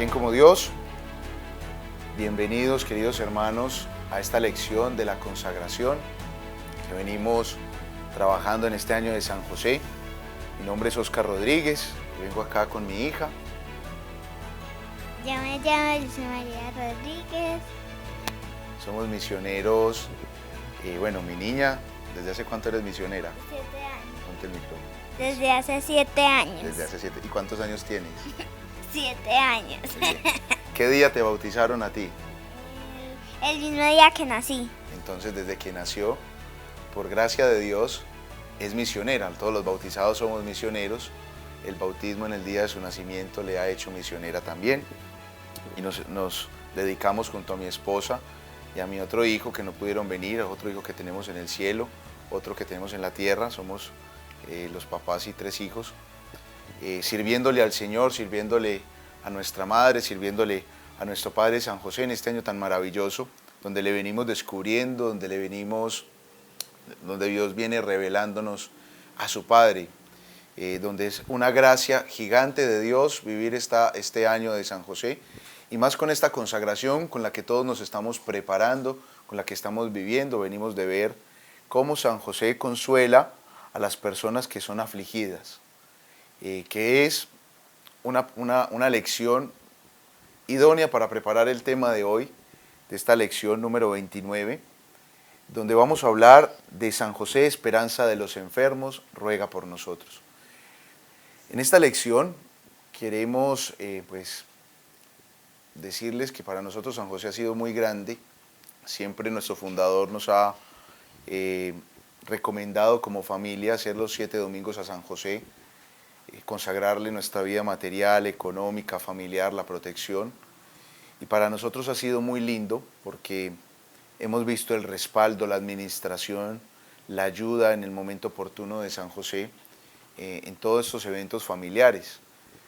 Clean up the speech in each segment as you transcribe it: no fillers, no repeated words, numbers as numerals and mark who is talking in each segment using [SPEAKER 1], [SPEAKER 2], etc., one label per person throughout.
[SPEAKER 1] bien como Dios. Bienvenidos, queridos hermanos, a esta lección de la consagración que venimos trabajando en este año de San José. Mi nombre es Oscar Rodríguez y vengo acá con mi hija.
[SPEAKER 2] Yo me llamo Luisa María Rodríguez.
[SPEAKER 1] Somos misioneros. Mi niña, ¿desde hace cuánto eres misionera?
[SPEAKER 2] 7 años.
[SPEAKER 1] Ponte el micrófono.
[SPEAKER 2] Desde hace 7 años.
[SPEAKER 1] Desde hace 7. ¿Y cuántos años tienes?
[SPEAKER 2] 7 años.
[SPEAKER 1] Muy bien. ¿Qué día te bautizaron a ti?
[SPEAKER 2] El mismo día que nací.
[SPEAKER 1] Entonces, desde que nació, por gracia de Dios, es misionera. Todos los bautizados somos misioneros. El bautismo en el día de su nacimiento le ha hecho misionera también. Y nos dedicamos junto a mi esposa y a mi otro hijo que no pudieron venir, a otro hijo que tenemos en el cielo, otro que tenemos en la tierra. Somos los papás y 3 hijos, sirviéndole al Señor, sirviéndole a nuestra madre, sirviéndole a nuestro Padre San José en este año tan maravilloso, donde le venimos descubriendo, donde Dios viene revelándonos a su Padre, donde es una gracia gigante de Dios vivir este año de San José, y más con esta consagración con la que todos nos estamos preparando, con la que estamos viviendo. Venimos de ver cómo San José consuela a las personas que son afligidas, que es una lección idónea para preparar el tema de hoy, de esta lección número 29, donde vamos a hablar de San José, esperanza de los enfermos, ruega por nosotros. En esta lección queremos decirles que para nosotros San José ha sido muy grande. Siempre nuestro fundador nos ha recomendado como familia hacer los 7 domingos a San José, consagrarle nuestra vida material, económica, familiar, la protección. Y para nosotros ha sido muy lindo porque hemos visto el respaldo, la administración, la ayuda en el momento oportuno de San José en todos estos eventos familiares.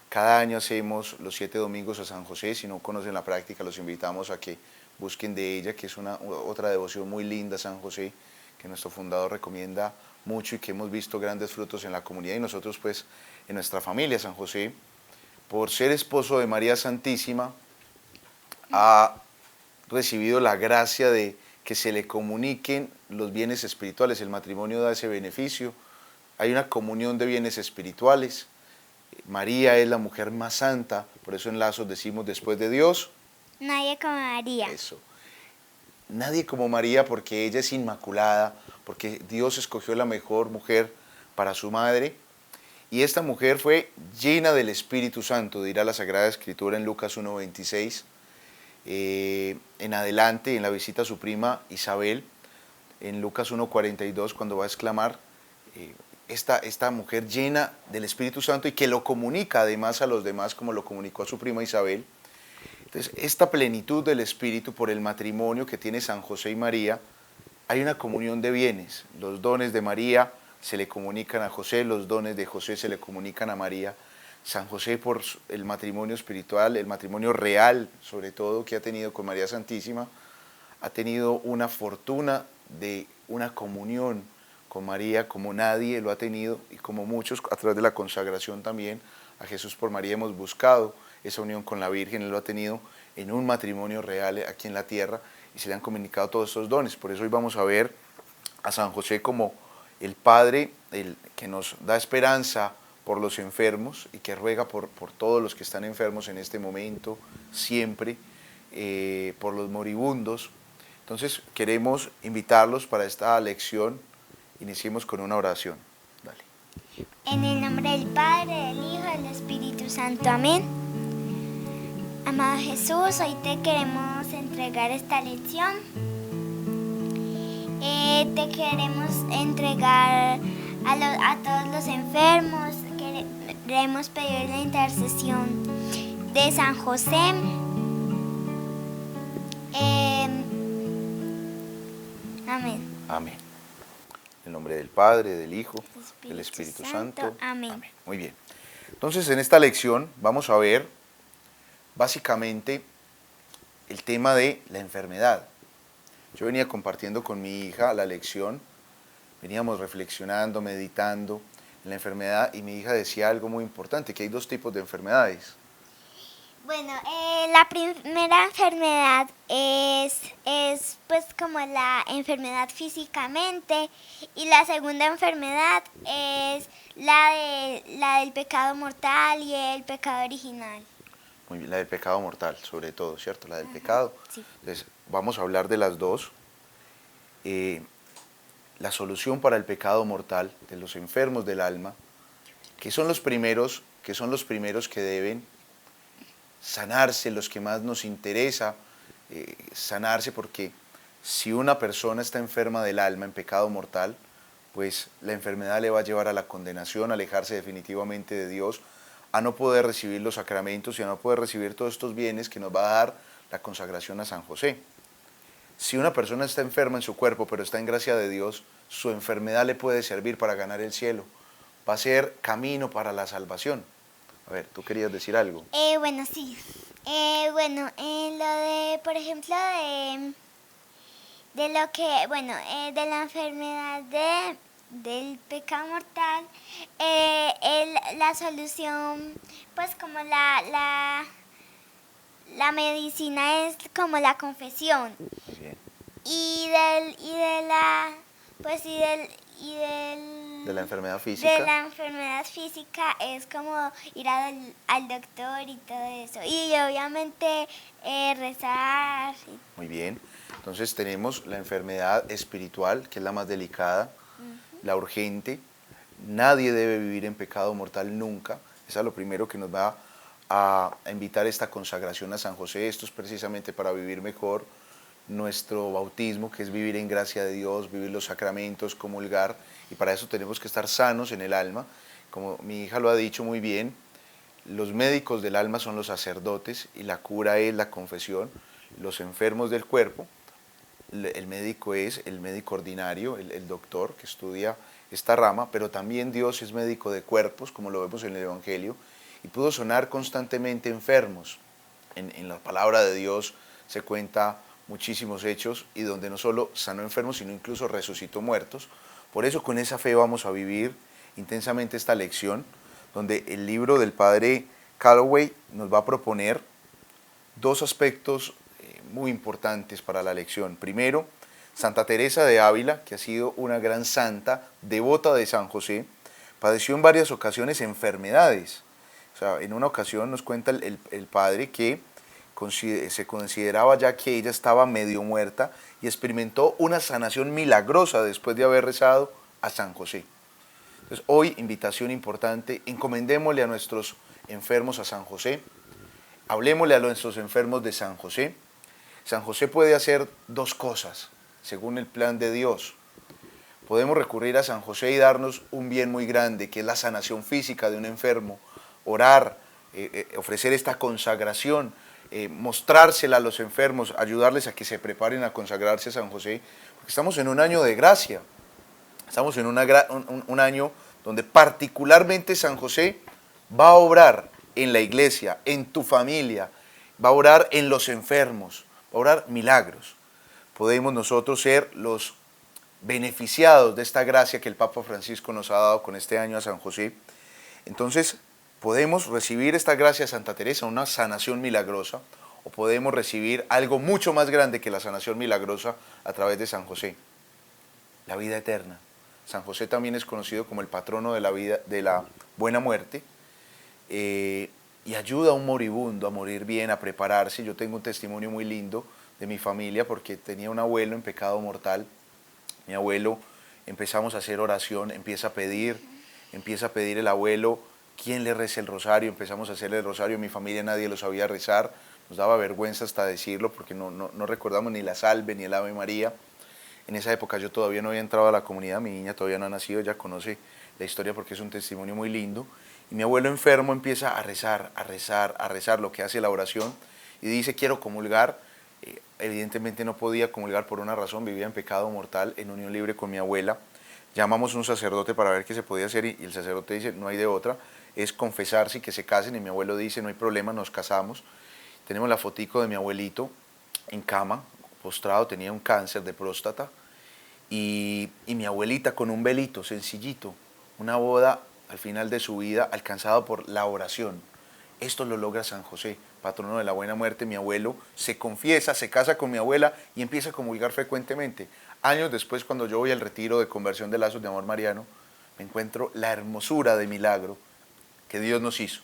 [SPEAKER 1] Cada año hacemos los 7 domingos a San José. Si no conocen la práctica, los invitamos a que busquen de ella, que es otra devoción muy linda a San José, que nuestro fundador recomienda mucho y que hemos visto grandes frutos en la comunidad. Y nosotros pues en nuestra familia, San José, por ser esposo de María Santísima, ha recibido la gracia de que se le comuniquen los bienes espirituales. El matrimonio da ese beneficio. Hay una comunión de bienes espirituales. María es la mujer más santa, por eso en Lazos decimos después de Dios.
[SPEAKER 2] Nadie como María.
[SPEAKER 1] Eso. Nadie como María, porque ella es inmaculada, porque Dios escogió la mejor mujer para su madre. Y esta mujer fue llena del Espíritu Santo, dirá la Sagrada Escritura en Lucas 1:26. En adelante, en la visita a su prima Isabel, en Lucas 1:42, cuando va a exclamar, esta mujer llena del Espíritu Santo y que lo comunica además a los demás, como lo comunicó a su prima Isabel. Entonces, esta plenitud del Espíritu por el matrimonio que tiene San José y María, hay una comunión de bienes. Los dones de María se le comunican a José, los dones de José se le comunican a María. San José, por el matrimonio espiritual, el matrimonio real, sobre todo, que ha tenido con María Santísima, ha tenido una fortuna de una comunión con María como nadie lo ha tenido, y como muchos a través de la consagración también a Jesús por María hemos buscado esa unión con la Virgen. Él lo ha tenido en un matrimonio real aquí en la tierra y se le han comunicado todos estos dones. Por eso hoy vamos a ver a San José como el Padre, el que nos da esperanza por los enfermos y que ruega por todos los que están enfermos en este momento, siempre, por los moribundos. Entonces queremos invitarlos para esta lección. Iniciemos con una oración. Dale.
[SPEAKER 2] En el nombre del Padre, del Hijo y del Espíritu Santo. Amén. Amado Jesús, hoy te queremos entregar esta lección. Te queremos entregar a todos los enfermos. Queremos pedir la intercesión de San José. Amén.
[SPEAKER 1] Amén. En nombre del Padre, del Hijo, del Espíritu Santo.
[SPEAKER 2] Amén.
[SPEAKER 1] Amén. Muy bien. Entonces, en esta lección vamos a ver básicamente el tema de la enfermedad. Yo venía compartiendo con mi hija la lección, veníamos reflexionando, meditando en la enfermedad, y mi hija decía algo muy importante, que hay 2 tipos de enfermedades.
[SPEAKER 2] Bueno, la primera enfermedad es pues como la enfermedad físicamente y la segunda enfermedad es la del pecado mortal y el pecado original.
[SPEAKER 1] Muy bien, la del pecado mortal, sobre todo, ¿cierto? La del pecado.
[SPEAKER 2] Sí.
[SPEAKER 1] Entonces, vamos a hablar de las dos. Eh, la solución para el pecado mortal de los enfermos del alma, que son los primeros que deben sanarse, los que más nos interesa sanarse, porque si una persona está enferma del alma en pecado mortal, pues la enfermedad le va a llevar a la condenación, a alejarse definitivamente de Dios, a no poder recibir los sacramentos y a no poder recibir todos estos bienes que nos va a dar la consagración a San José. Si una persona está enferma en su cuerpo, pero está en gracia de Dios, su enfermedad le puede servir para ganar el cielo. Va a ser camino para la salvación. A ver, tú querías decir algo.
[SPEAKER 2] Bueno, sí. Bueno, lo de, por ejemplo, de lo que, bueno, de la enfermedad del pecado mortal, la solución, pues como la medicina es como la confesión.
[SPEAKER 1] Muy bien.
[SPEAKER 2] Y de la, pues y del
[SPEAKER 1] De la enfermedad física.
[SPEAKER 2] de la enfermedad física es como ir al doctor y todo eso. Y obviamente rezar.
[SPEAKER 1] Muy bien. Entonces tenemos la enfermedad espiritual, que es la más delicada, la urgente. Nadie debe vivir en pecado mortal nunca. Eso es lo primero que nos va a invitar esta consagración a San José. Esto es precisamente para vivir mejor nuestro bautismo, que es vivir en gracia de Dios, vivir los sacramentos, comulgar, y para eso tenemos que estar sanos en el alma. Como mi hija lo ha dicho muy bien, los médicos del alma son los sacerdotes y la cura es la confesión. Los enfermos del cuerpo, el médico es el médico ordinario, el doctor que estudia esta rama, pero también Dios es médico de cuerpos, como lo vemos en el Evangelio, y pudo sonar constantemente enfermos. En la palabra de Dios se cuenta muchísimos hechos y donde no solo sanó enfermos, sino incluso resucitó muertos. Por eso con esa fe vamos a vivir intensamente esta lección, donde el libro del padre Calloway nos va a proponer dos aspectos muy importantes para la lección. Primero, Santa Teresa de Ávila, que ha sido una gran santa, devota de San José, padeció en varias ocasiones enfermedades. O sea, en una ocasión nos cuenta el padre que se consideraba ya que ella estaba medio muerta y experimentó una sanación milagrosa después de haber rezado a San José. Entonces, hoy, invitación importante, encomendémosle a nuestros enfermos a San José, hablemosle a nuestros enfermos de San José. San José puede hacer dos cosas, según el plan de Dios. Podemos recurrir a San José y darnos un bien muy grande, que es la sanación física de un enfermo, orar, ofrecer esta consagración, mostrársela a los enfermos, ayudarles a que se preparen a consagrarse a San José, porque estamos en un año de gracia, estamos en un año donde particularmente San José va a obrar en la iglesia, en tu familia, va a obrar en los enfermos, va a obrar milagros. Podemos nosotros ser los beneficiados de esta gracia que el Papa Francisco nos ha dado con este año a San José. Entonces, podemos recibir esta gracia de Santa Teresa, una sanación milagrosa, o podemos recibir algo mucho más grande que la sanación milagrosa a través de San José, la vida eterna. San José también es conocido como el patrono de la vida, de la buena muerte, y ayuda a un moribundo a morir bien, a prepararse. Yo tengo un testimonio muy lindo de mi familia porque tenía un abuelo en pecado mortal. Mi abuelo, empezamos a hacer oración, empieza a pedir el abuelo, ¿quién le reza el rosario? Empezamos a hacerle el rosario, mi familia nadie lo sabía rezar, nos daba vergüenza hasta decirlo porque no recordamos ni la salve ni el Ave María. En esa época yo todavía no había entrado a la comunidad, mi niña todavía no ha nacido, ella conoce la historia porque es un testimonio muy lindo. Y mi abuelo enfermo empieza a rezar lo que hace la oración y dice, quiero comulgar. Evidentemente no podía comulgar por una razón, vivía en pecado mortal, en unión libre con mi abuela. Llamamos a un sacerdote para ver qué se podía hacer y el sacerdote dice, no hay de otra, es confesarse y que se casen. Y mi abuelo dice, no hay problema, nos casamos. Tenemos la fotico de mi abuelito en cama, postrado, tenía un cáncer de próstata. Y mi abuelita con un velito sencillito, una boda al final de su vida alcanzada por la oración. Esto lo logra San José, patrono de la buena muerte, mi abuelo se confiesa, se casa con mi abuela y empieza a comulgar frecuentemente. Años después, cuando yo voy al retiro de conversión de lazos de amor mariano, me encuentro la hermosura de milagro que Dios nos hizo,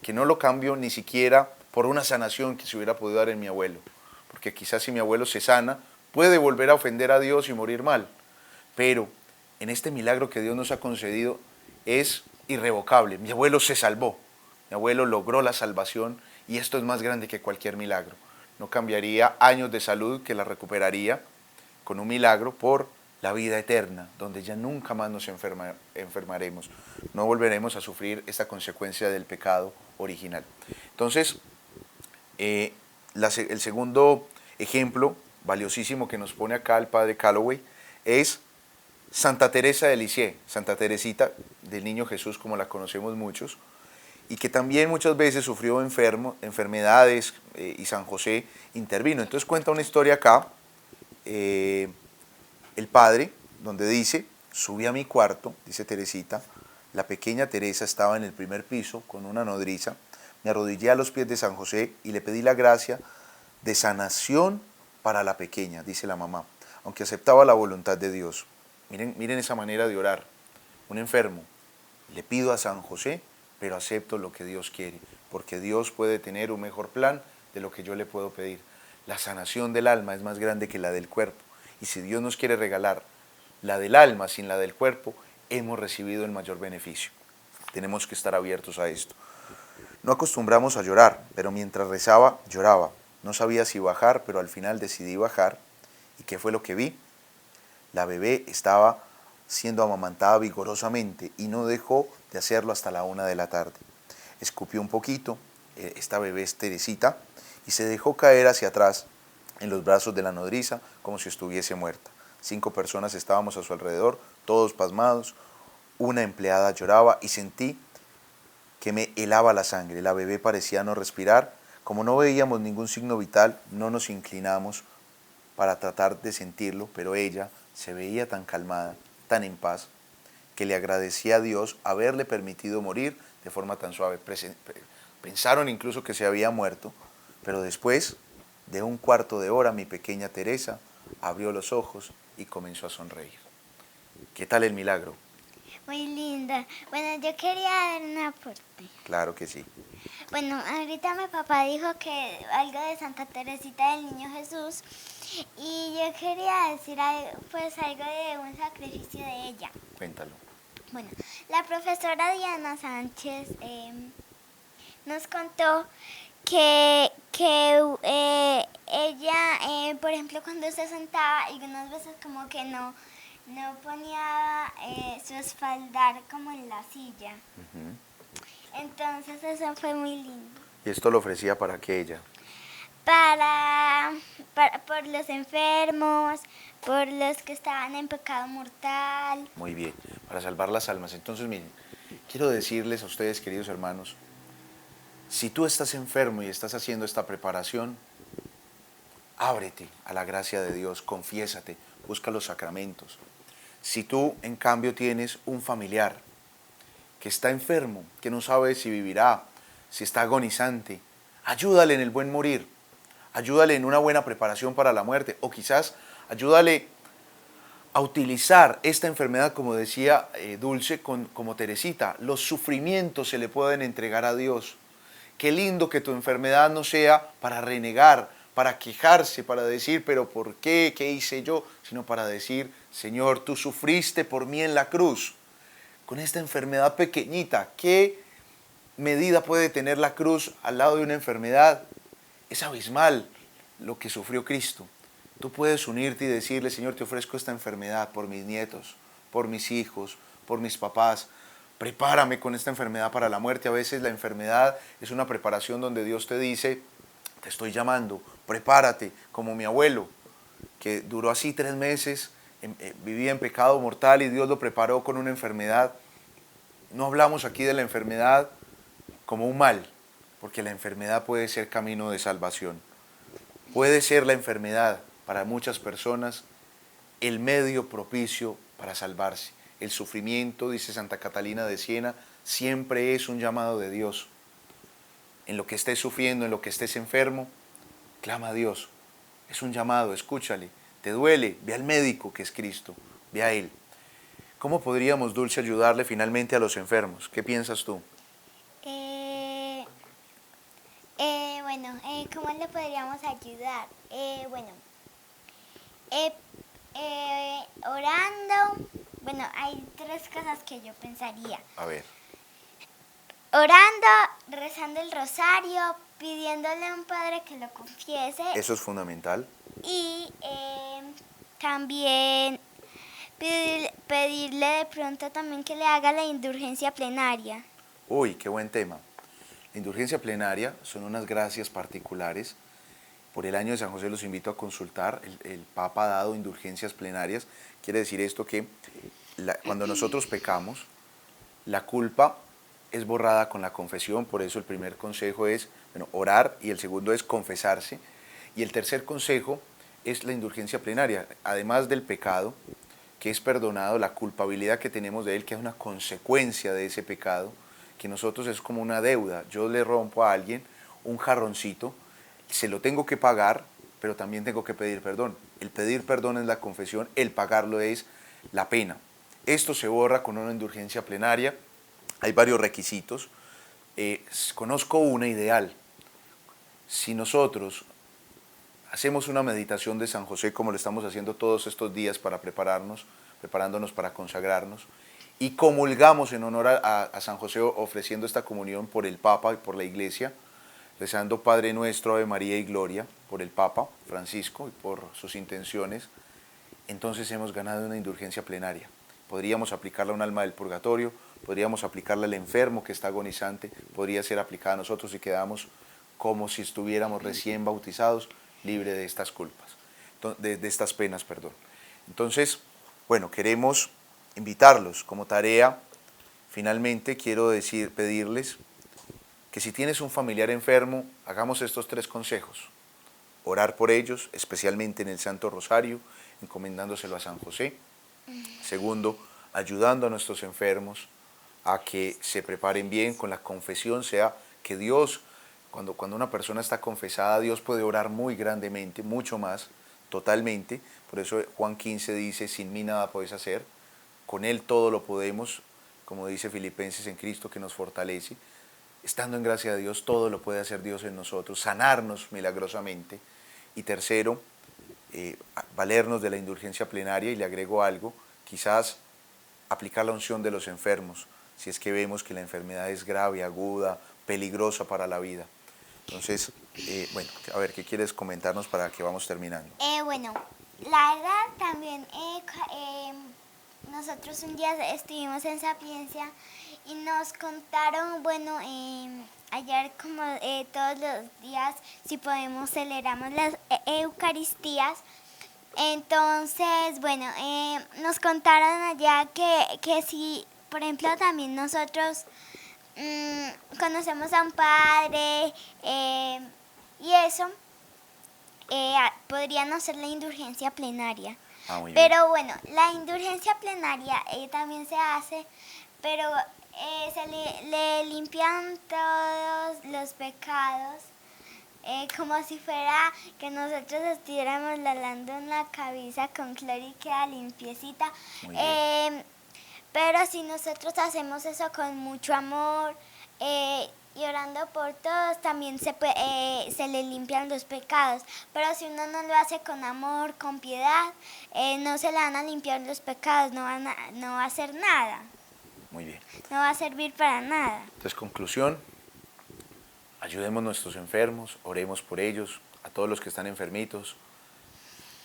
[SPEAKER 1] que no lo cambio ni siquiera por una sanación que se hubiera podido dar en mi abuelo, porque quizás si mi abuelo se sana, puede volver a ofender a Dios y morir mal, pero en este milagro que Dios nos ha concedido es irrevocable. Mi abuelo se salvó, mi abuelo logró la salvación y esto es más grande que cualquier milagro. No cambiaría años de salud que la recuperaría con un milagro por la vida eterna, donde ya nunca más nos enfermaremos, no volveremos a sufrir esta consecuencia del pecado original. Entonces, el segundo ejemplo valiosísimo que nos pone acá el padre Calloway es Santa Teresa de Lisieux, Santa Teresita del Niño Jesús, como la conocemos muchos, y que también muchas veces sufrió enfermedades y San José intervino. Entonces cuenta una historia acá, el padre, donde dice, subí a mi cuarto, dice Teresita, la pequeña Teresa estaba en el primer piso con una nodriza, me arrodillé a los pies de San José y le pedí la gracia de sanación para la pequeña, dice la mamá, aunque aceptaba la voluntad de Dios. Miren esa manera de orar. Un enfermo, le pido a San José, pero acepto lo que Dios quiere, porque Dios puede tener un mejor plan de lo que yo le puedo pedir. La sanación del alma es más grande que la del cuerpo, y si Dios nos quiere regalar la del alma sin la del cuerpo, hemos recibido el mayor beneficio. Tenemos que estar abiertos a esto. No acostumbramos a llorar, pero mientras rezaba, lloraba. No sabía si bajar, pero al final decidí bajar. ¿Y qué fue lo que vi? La bebé estaba siendo amamantada vigorosamente y no dejó de hacerlo hasta la 1 de la tarde. Escupió un poquito, esta bebé es Teresita, y se dejó caer hacia atrás en los brazos de la nodriza como si estuviese muerta. 5 personas estábamos a su alrededor, todos pasmados. Una empleada lloraba y sentí que me helaba la sangre. La bebé parecía no respirar. Como no veíamos ningún signo vital, no nos inclinamos para tratar de sentirlo, pero ella se veía tan calmada, tan en paz, que le agradecía a Dios haberle permitido morir de forma tan suave. Pensaron incluso que se había muerto, pero después de un cuarto de hora mi pequeña Teresa abrió los ojos y comenzó a sonreír. ¿Qué tal el milagro?
[SPEAKER 2] Muy linda. Bueno, yo quería dar un aporte.
[SPEAKER 1] Claro que sí.
[SPEAKER 2] Bueno, ahorita mi papá dijo que algo de Santa Teresita del Niño Jesús y yo quería decir algo de un sacrificio de ella.
[SPEAKER 1] Cuéntalo.
[SPEAKER 2] Bueno, la profesora Diana Sánchez nos contó que ella, por ejemplo, cuando se sentaba, algunas veces como que no ponía su espaldar como en la silla. Entonces eso fue muy lindo.
[SPEAKER 1] ¿Y esto lo ofrecía para qué ella?
[SPEAKER 2] Por los enfermos, por los que estaban en pecado mortal.
[SPEAKER 1] Muy bien, para salvar las almas. Entonces, miren, quiero decirles a ustedes, queridos hermanos, si tú estás enfermo y estás haciendo esta preparación, ábrete a la gracia de Dios, confiésate, busca los sacramentos. Si tú, en cambio, tienes un familiar que está enfermo, que no sabe si vivirá, si está agonizante, ayúdale en el buen morir, ayúdale en una buena preparación para la muerte, o quizás ayúdale a utilizar esta enfermedad, como decía Dulce, como Teresita. Los sufrimientos se le pueden entregar a Dios. Qué lindo que tu enfermedad no sea para renegar, para quejarse, para decir, pero ¿por qué? ¿Qué hice yo? Sino para decir, Señor, tú sufriste por mí en la cruz. Con esta enfermedad pequeñita, ¿qué medida puede tener la cruz al lado de una enfermedad? Es abismal lo que sufrió Cristo. Tú puedes unirte y decirle, Señor, te ofrezco esta enfermedad por mis nietos, por mis hijos, por mis papás. Prepárame con esta enfermedad para la muerte. A veces la enfermedad es una preparación donde Dios te dice, te estoy llamando, prepárate, como mi abuelo, que duró así 3 meses, vivía en pecado mortal y Dios lo preparó con una enfermedad. No hablamos aquí de la enfermedad como un mal, porque la enfermedad puede ser camino de salvación. Puede ser la enfermedad para muchas personas el medio propicio para salvarse. El sufrimiento, dice Santa Catalina de Siena, siempre es un llamado de Dios. en lo que estés sufriendo, en lo que estés enfermo, clama a Dios. Es un llamado, escúchale. Te duele, ve al médico que es Cristo, ve a Él. ¿Cómo podríamos, Dulce, ayudarle finalmente a los enfermos? ¿Qué piensas tú?
[SPEAKER 2] Eh, bueno, ¿cómo le podríamos ayudar? Bueno, eh, orando. Bueno, hay tres cosas que yo pensaría.
[SPEAKER 1] A ver.
[SPEAKER 2] Orando, rezando el rosario, pidiéndole a un padre que lo confiese.
[SPEAKER 1] Eso es fundamental.
[SPEAKER 2] Y también pedirle de pronto también que le haga la indulgencia plenaria.
[SPEAKER 1] Uy, qué buen tema. La indulgencia plenaria son unas gracias particulares. Por el año de San José los invito a consultar. El Papa ha dado indulgencias plenarias. Quiere decir esto que cuando nosotros pecamos, la culpa es borrada con la confesión. Por eso el primer consejo es orar, y el segundo es confesarse. Y el tercer consejo es la indulgencia plenaria. Además del pecado, que es perdonado, la culpabilidad que tenemos de él, que es una consecuencia de ese pecado, que nosotros es como una deuda. Yo le rompo a alguien un jarroncito, se lo tengo que pagar, pero también tengo que pedir perdón. El pedir perdón es la confesión, el pagarlo es la pena. Esto se borra con una indulgencia plenaria. Hay varios requisitos. Conozco una ideal. Si nosotros hacemos una meditación de San José, como lo estamos haciendo todos estos días para preparándonos para consagrarnos, y comulgamos en honor a San José, ofreciendo esta comunión por el Papa y por la Iglesia, rezando Padre Nuestro, Ave María y Gloria, por el Papa Francisco y por sus intenciones, entonces hemos ganado una indulgencia plenaria. Podríamos aplicarla a un alma del purgatorio, podríamos aplicarla al enfermo que está agonizante, podría ser aplicada a nosotros y quedamos como si estuviéramos recién bautizados, libre de estas culpas, de estas penas, perdón. Entonces, bueno, queremos invitarlos como tarea. Finalmente quiero pedirles que si tienes un familiar enfermo, hagamos estos tres consejos. Orar por ellos, especialmente en el Santo Rosario, encomendándoselo a San José. Segundo, ayudando a nuestros enfermos a que se preparen bien con la confesión, sea que Dios, cuando una persona está confesada, Dios puede orar muy grandemente, mucho más, totalmente. Por eso Juan 15 dice, sin mí nada podéis hacer, con Él todo lo podemos, como dice Filipenses, en Cristo que nos fortalece. Estando en gracia de Dios, todo lo puede hacer Dios en nosotros, sanarnos milagrosamente. Y tercero, valernos de la indulgencia plenaria, y le agrego algo, quizás aplicar la unción de los enfermos, si es que vemos que la enfermedad es grave, aguda, peligrosa para la vida. Entonces, bueno, a ver, ¿qué quieres comentarnos para que vamos terminando?
[SPEAKER 2] Bueno, la verdad también nosotros un día estuvimos en Sapiencia y nos contaron, bueno, ayer como todos los días, si podemos celebramos las Eucaristías. Entonces, bueno, nos contaron allá que si, por ejemplo, también nosotros conocemos a un padre y eso, podrían hacer la indulgencia plenaria.
[SPEAKER 1] Muy bien.
[SPEAKER 2] Pero bueno, la indulgencia plenaria también se hace, pero se le limpian todos los pecados, como si fuera que nosotros estuviéramos lavando en la cabeza con cloro y queda limpiecita. Pero si nosotros hacemos eso con mucho amor y orando por todos, también se le limpian los pecados. Pero si uno no lo hace con amor, con piedad, no se le van a limpiar los pecados, no va a hacer nada.
[SPEAKER 1] Muy bien.
[SPEAKER 2] No va a servir para nada.
[SPEAKER 1] Entonces, conclusión, ayudemos a nuestros enfermos, oremos por ellos, a todos los que están enfermitos,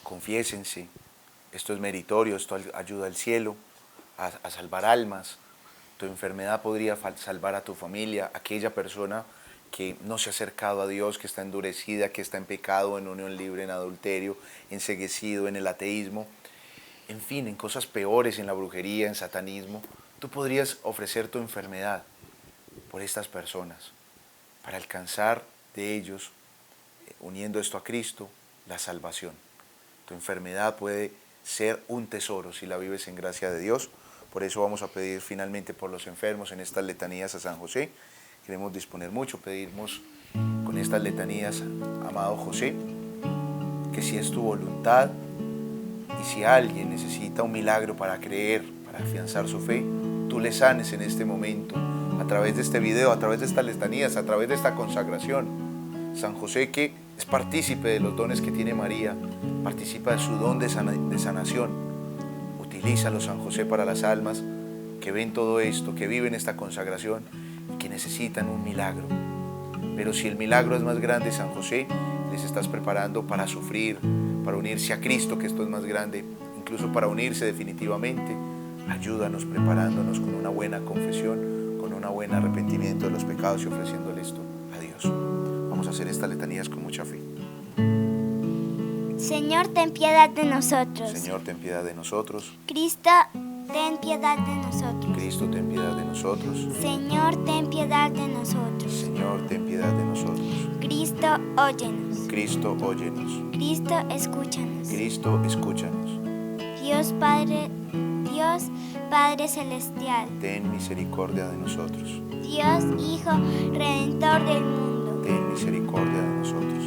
[SPEAKER 1] confiésense, esto es meritorio, esto ayuda al cielo, a salvar almas. Tu enfermedad podría salvar a tu familia, aquella persona que no se ha acercado a Dios, que está endurecida, que está en pecado, en unión libre, en adulterio, enceguecido, en el ateísmo, en fin, en cosas peores, en la brujería, en satanismo. Tú podrías ofrecer tu enfermedad por estas personas, para alcanzar de ellos, uniendo esto a Cristo, la salvación. Tu enfermedad puede ser un tesoro si la vives en gracia de Dios. Por eso vamos a pedir finalmente por los enfermos en estas letanías a San José, queremos disponer mucho, pedimos con estas letanías, amado José, que si es tu voluntad y si alguien necesita un milagro para creer, para afianzar su fe, tú le sanes en este momento, a través de este video, a través de estas letanías, a través de esta consagración. San José, que es partícipe de los dones que tiene María, participa de su don de sanación. Utilízalo, San José, para las almas que ven todo esto, que viven esta consagración y que necesitan un milagro. Pero si el milagro es más grande, San José, les estás preparando para sufrir, para unirse a Cristo, que esto es más grande, incluso para unirse definitivamente. Ayúdanos preparándonos con una buena confesión, con un buen arrepentimiento de los pecados y ofreciéndole esto a Dios. Vamos a hacer estas letanías con mucha fe.
[SPEAKER 2] Señor, ten piedad de nosotros.
[SPEAKER 1] Señor, ten piedad de nosotros.
[SPEAKER 2] Cristo, ten piedad de nosotros.
[SPEAKER 1] Cristo, ten piedad de nosotros.
[SPEAKER 2] Señor, ten piedad de nosotros.
[SPEAKER 1] Señor, ten piedad de nosotros.
[SPEAKER 2] Cristo, óyenos.
[SPEAKER 1] Cristo, óyenos.
[SPEAKER 2] Cristo, escúchanos.
[SPEAKER 1] Cristo, escúchanos.
[SPEAKER 2] Dios Padre Celestial.
[SPEAKER 1] Ten misericordia de nosotros.
[SPEAKER 2] Dios Hijo Redentor del mundo.
[SPEAKER 1] Ten misericordia de nosotros.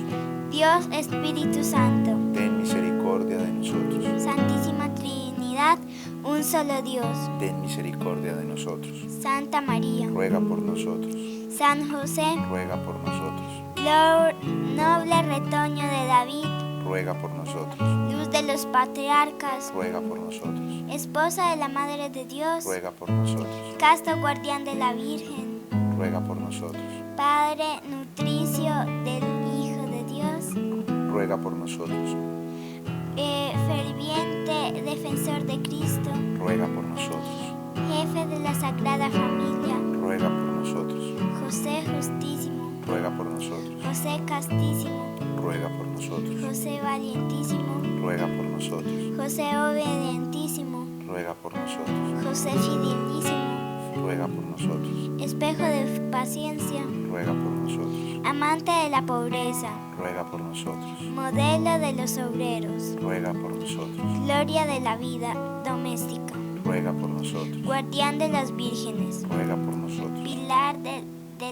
[SPEAKER 2] Dios Espíritu Santo.
[SPEAKER 1] Ten misericordia de nosotros.
[SPEAKER 2] Santísima Trinidad, un solo Dios.
[SPEAKER 1] Ten misericordia de nosotros.
[SPEAKER 2] Santa María.
[SPEAKER 1] Ruega por nosotros.
[SPEAKER 2] San José.
[SPEAKER 1] Ruega por nosotros.
[SPEAKER 2] Noble retoño de David.
[SPEAKER 1] Ruega por nosotros.
[SPEAKER 2] Luz de los patriarcas.
[SPEAKER 1] Ruega por nosotros.
[SPEAKER 2] Esposa de la Madre de Dios.
[SPEAKER 1] Ruega por nosotros.
[SPEAKER 2] Casto guardián de la Virgen.
[SPEAKER 1] Ruega por nosotros.
[SPEAKER 2] Padre nutricio del Hijo de Dios.
[SPEAKER 1] Ruega por nosotros.
[SPEAKER 2] Ferviente defensor de Cristo.
[SPEAKER 1] Ruega por nosotros.
[SPEAKER 2] Jefe de la Sagrada Familia.
[SPEAKER 1] Ruega por nosotros.
[SPEAKER 2] José justísimo.
[SPEAKER 1] Ruega por nosotros.
[SPEAKER 2] José castísimo.
[SPEAKER 1] Ruega por nosotros.
[SPEAKER 2] José valientísimo.
[SPEAKER 1] Ruega por nosotros.
[SPEAKER 2] José obedientísimo.
[SPEAKER 1] Ruega por nosotros.
[SPEAKER 2] José fidelísimo.
[SPEAKER 1] Ruega por nosotros.
[SPEAKER 2] Espejo de paciencia.
[SPEAKER 1] Ruega por nosotros.
[SPEAKER 2] Amante de la pobreza.
[SPEAKER 1] Ruega por nosotros.
[SPEAKER 2] Modelo de los obreros.
[SPEAKER 1] Ruega por nosotros.
[SPEAKER 2] Gloria de la vida doméstica.
[SPEAKER 1] Ruega por nosotros.
[SPEAKER 2] Guardián de las vírgenes.
[SPEAKER 1] Ruega por nosotros.
[SPEAKER 2] Pilar de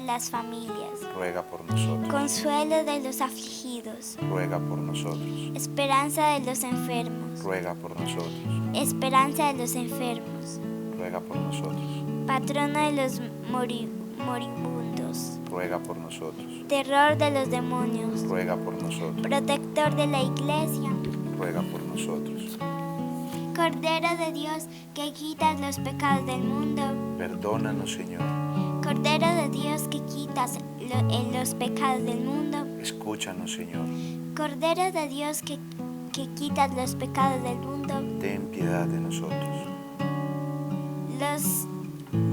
[SPEAKER 2] las familias.
[SPEAKER 1] Ruega por nosotros.
[SPEAKER 2] Consuelo de los afligidos.
[SPEAKER 1] Ruega por nosotros.
[SPEAKER 2] Esperanza de los enfermos.
[SPEAKER 1] Ruega por nosotros.
[SPEAKER 2] Esperanza de los enfermos.
[SPEAKER 1] Ruega por nosotros.
[SPEAKER 2] Patrono de los moribundos.
[SPEAKER 1] Ruega por nosotros.
[SPEAKER 2] Terror de los demonios.
[SPEAKER 1] Ruega por nosotros.
[SPEAKER 2] Protector de la iglesia.
[SPEAKER 1] Ruega por nosotros.
[SPEAKER 2] Cordero de Dios, que quitas los pecados del mundo.
[SPEAKER 1] Perdónanos, Señor.
[SPEAKER 2] Cordero de Dios, que quitas los pecados del mundo.
[SPEAKER 1] Escúchanos, Señor.
[SPEAKER 2] Cordero de Dios, que quitas los pecados del mundo.
[SPEAKER 1] Ten piedad de nosotros.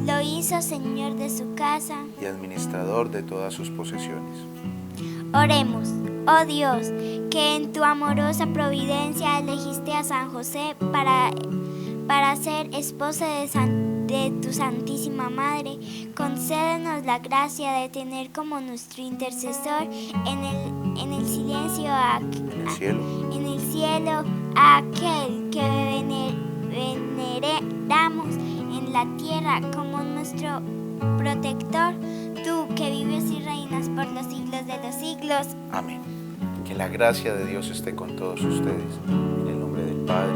[SPEAKER 2] Lo hizo Señor de su casa.
[SPEAKER 1] Y administrador de todas sus posesiones.
[SPEAKER 2] Oremos. Oh Dios, que en tu amorosa providencia elegiste a San José para ser esposo de tu Santísima Madre, concédenos la gracia de tener como nuestro intercesor en el silencio
[SPEAKER 1] En el cielo.
[SPEAKER 2] a aquel que veneramos en la tierra como nuestro protector, tú que vives y reinas por los siglos de los siglos.
[SPEAKER 1] Amén. Que la gracia de Dios esté con todos ustedes. En el nombre del Padre,